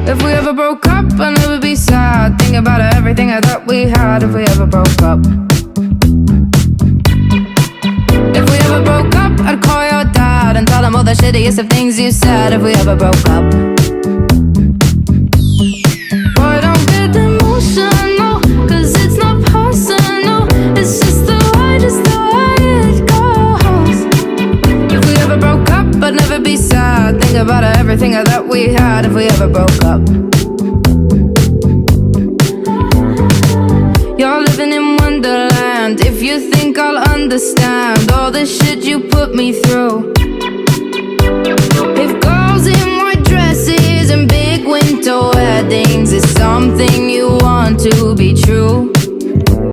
If we ever broke up, I'd never be sad. Think about everything I thought we had. If we ever broke up, if we ever broke up, I'd call your dad and tell him all the shittiest of things you said. If we ever broke up, boy, don't get emotional, 'cause it's not personal. It's just the way it goes. If we ever broke up, I'd never be sad. Think about everything I thought we had. If we ever broke up, you're living in Wonderland. If you think I'll understand all the shit you put me through. If girls in white dresses and big winter weddings is something you want to be true,